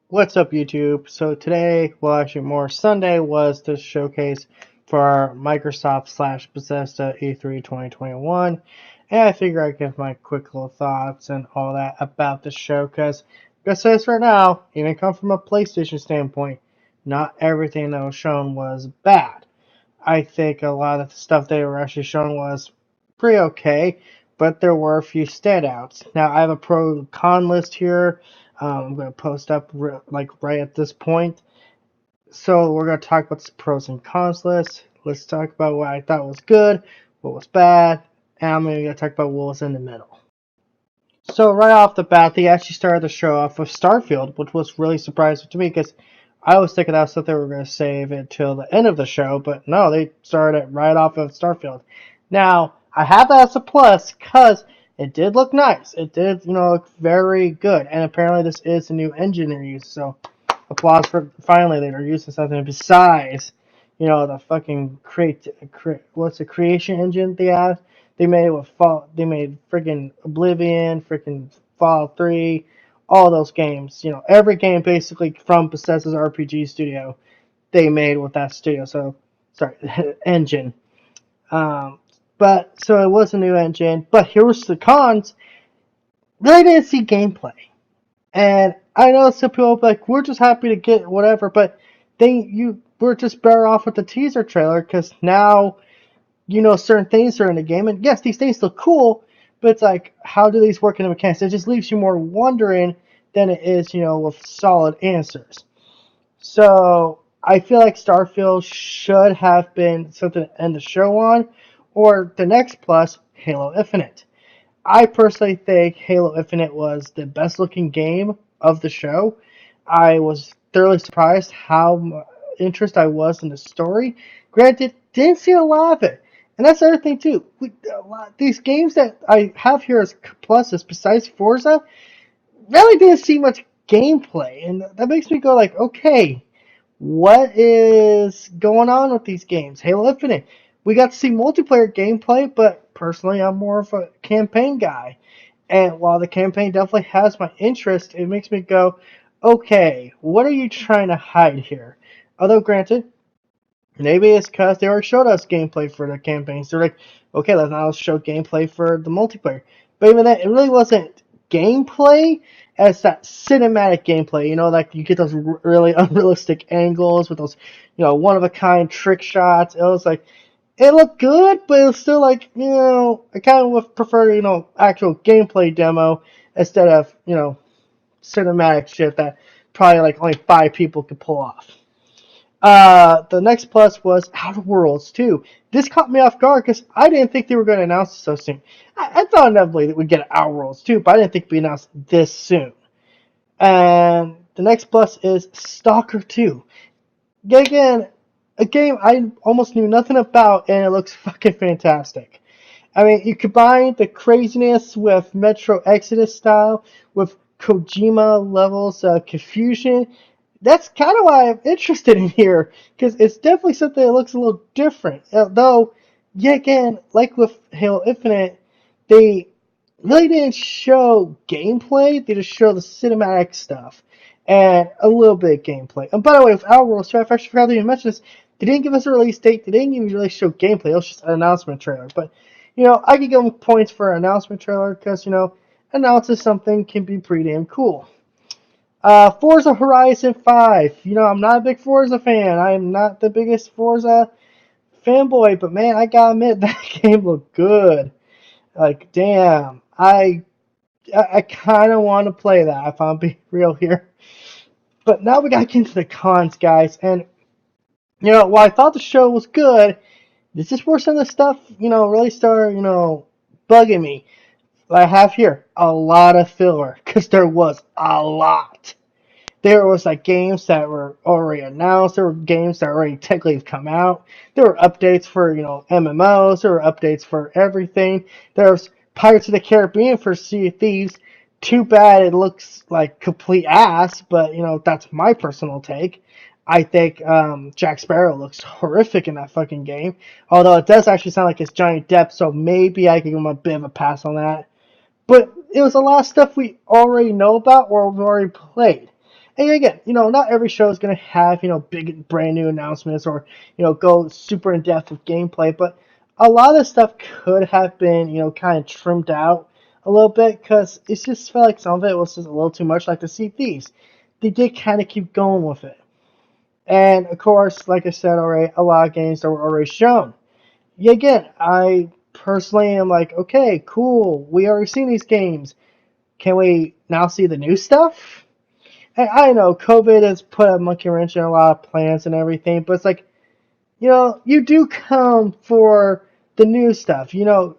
What's up, YouTube? So today, well, actually more Sunday, was the showcase for our Microsoft slash Bethesda E3 2021, and I figure I'd give my quick little thoughts and all that about the show, because I'm gonna say this right now, even come from a PlayStation standpoint, not everything that was shown was bad. I think a lot of the stuff they were actually showing was pretty okay, but there were a few standouts. Now I have a pro con list here. I'm going to post up like right at this point. So we're going to talk about the pros and cons list. Let's talk about what I thought was good, what was bad, and I'm going to talk about what was in the middle. So right off the bat, they actually started the show off with Starfield, which was really surprising to me because I was thinking that stuff they were going to save it till the end of the show, but no, they started it right off of Starfield. Now, I have that as a plus because it did look nice. It did, look very good. And apparently this is a new engine they're using, so applause for finally they're using something besides, the fucking what's the creation engine they have? They made it with Fall. They made freaking Oblivion, freaking Fallout 3, all those games. Every game basically from Bethesda's RPG studio they made with that studio. So, sorry, engine. Um, but so it was a new engine. But here was the cons. Really didn't see gameplay. And I know some people like we're just happy to get whatever, but we're just better off with the teaser trailer because now certain things are in the game, and yes, these things look cool, but it's like how do these work in the mechanics? It just leaves you more wondering than it is with solid answers. So I feel like Starfield should have been something to end the show on, or the next plus, Halo Infinite. I personally think Halo Infinite was the best looking game of the show. I was thoroughly surprised how much interest I was in the story. Granted, didn't see a lot of it. And that's the other thing too. These games that I have here as pluses, besides Forza, really didn't see much gameplay, and that makes me go like, okay, what is going on with these games? Halo Infinite, we got to see multiplayer gameplay, but personally, I'm more of a campaign guy. And while the campaign definitely has my interest, it makes me go, okay, what are you trying to hide here? Although, granted, maybe it's because they already showed us gameplay for the campaigns. They're like, okay, let's now show gameplay for the multiplayer. But even then, it really wasn't gameplay as that cinematic gameplay. Like you get those really unrealistic angles with those, one of a kind trick shots. It was like, it looked good, but it was still like, I kind of would prefer, actual gameplay demo instead of, cinematic shit that probably like only 5 people could pull off. The next plus was Outer Worlds 2. This caught me off guard because I didn't think they were going to announce it so soon. I thought inevitably that we'd get Outer Worlds 2, but I didn't think it'd be announced this soon. And the next plus is Stalker 2. Yet again, a game I almost knew nothing about, and it looks fucking fantastic. I mean, you combine the craziness with Metro Exodus style, with Kojima levels of confusion. That's kind of why I'm interested in here, because it's definitely something that looks a little different. Though, yet again, like with Halo Infinite, they really didn't show gameplay. They just show the cinematic stuff and a little bit of gameplay. And by the way, with Outer Worlds, I actually forgot to even mention this. They didn't give us a release date. They didn't even really show gameplay. It was just an announcement trailer. But I could give them points for an announcement trailer because announcing something can be pretty damn cool. Forza Horizon 5. I'm not a big Forza fan. I am not the biggest Forza fanboy, but man, I gotta admit that game looked good. Like, damn, I kind of want to play that if I'm being real here. But now we got to get into the cons, guys. And, while I thought the show was good, this is where some of the stuff, really started, bugging me. I have here a lot of filler, because there was a lot. There was like games that were already announced. There were games that already technically come out. There were updates for MMOs. There were updates for everything. There was Pirates of the Caribbean for Sea of Thieves. Too bad it looks like complete ass, but that's my personal take. I think Jack Sparrow looks horrific in that fucking game. Although it does actually sound like it's Johnny Depp, so maybe I can give him a bit of a pass on that. But it was a lot of stuff we already know about or we've already played. And again, not every show is going to have, big brand new announcements or, go super in depth with gameplay, but a lot of stuff could have been, kind of trimmed out a little bit because it just felt like some of it was just a little too much. Like the Sea Thieves, they did kind of keep going with it. And of course, like I said already, a lot of games that were already shown. Yeah, again, I personally am like, okay, cool, we already seen these games. Can we now see the new stuff? And I know COVID has put a monkey wrench in a lot of plans and everything, but it's like, you do come for the new stuff. You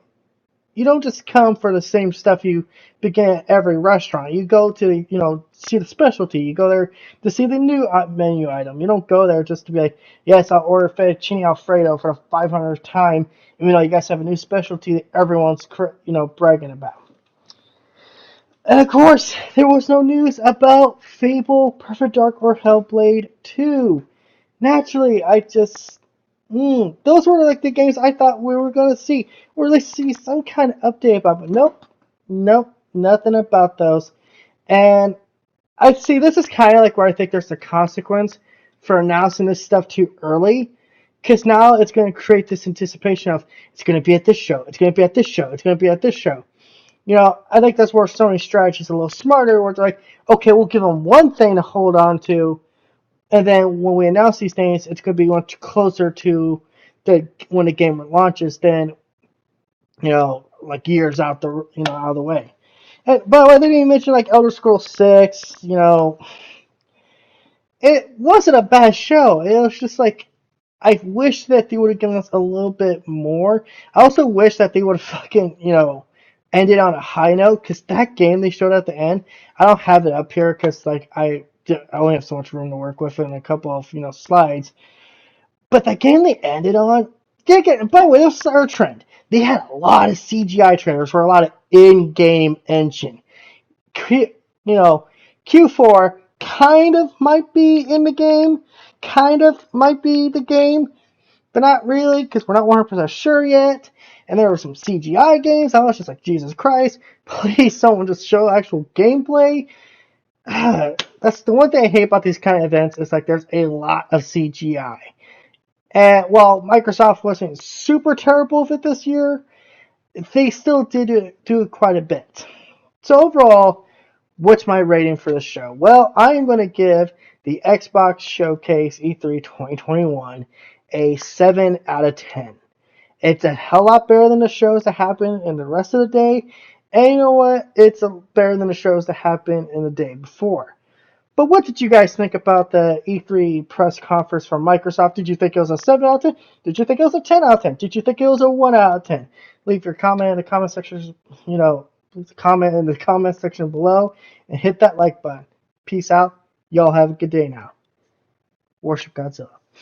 don't just come for the same stuff you begin at every restaurant. You go to, see the specialty. You go there to see the new menu item. You don't go there just to be like, yes, I'll order fettuccine alfredo for the 500th time. Even though you guys have a new specialty that everyone's, bragging about. And of course, there was no news about Fable, Perfect Dark, or Hellblade 2. Naturally, those were like the games I thought we were going to see, or at least see some kind of update about, but nope, nothing about those. And I see this is kind of like where I think there's a consequence for announcing this stuff too early, because now it's going to create this anticipation of it's going to be at this show, it's going to be at this show, it's going to be at this show. I think that's where Sony's strategy is a little smarter, where it's like, okay, we'll give them one thing to hold on to, and then when we announce these things, it's going to be much closer to when the game launches than, like years out out of the way. And, by the way, they didn't even mention like Elder Scrolls 6. It wasn't a bad show. It was just like, I wish that they would have given us a little bit more. I also wish that they would have fucking, ended on a high note, because that game they showed at the end, I don't have it up here because like I only have so much room to work with and a couple of, slides. But that game they ended on, by the way, it was our trend. They had a lot of CGI trailers for a lot of in-game engine. Q4 kind of might be in the game, kind of might be the game, but not really, because we're not 100% sure yet. And there were some CGI games. I was just like, Jesus Christ, please someone just show actual gameplay. That's the one thing I hate about these kind of events, is like there's a lot of CGI. And while Microsoft wasn't super terrible with it this year, they still did do quite a bit. So overall, what's my rating for the show? Well, I am going to give the Xbox Showcase E3 2021 a 7 out of 10. It's a hell lot better than the shows that happen in the rest of the day. And you know what? It's better than the shows that happen in the day before. But what did you guys think about the E3 press conference from Microsoft? Did you think it was a 7 out of 10? Did you think it was a 10 out of 10? Did you think it was a 1 out of 10? Leave your comment in the comment section, please comment in the comment section below and hit that like button. Peace out. Y'all have a good day now. Worship Godzilla.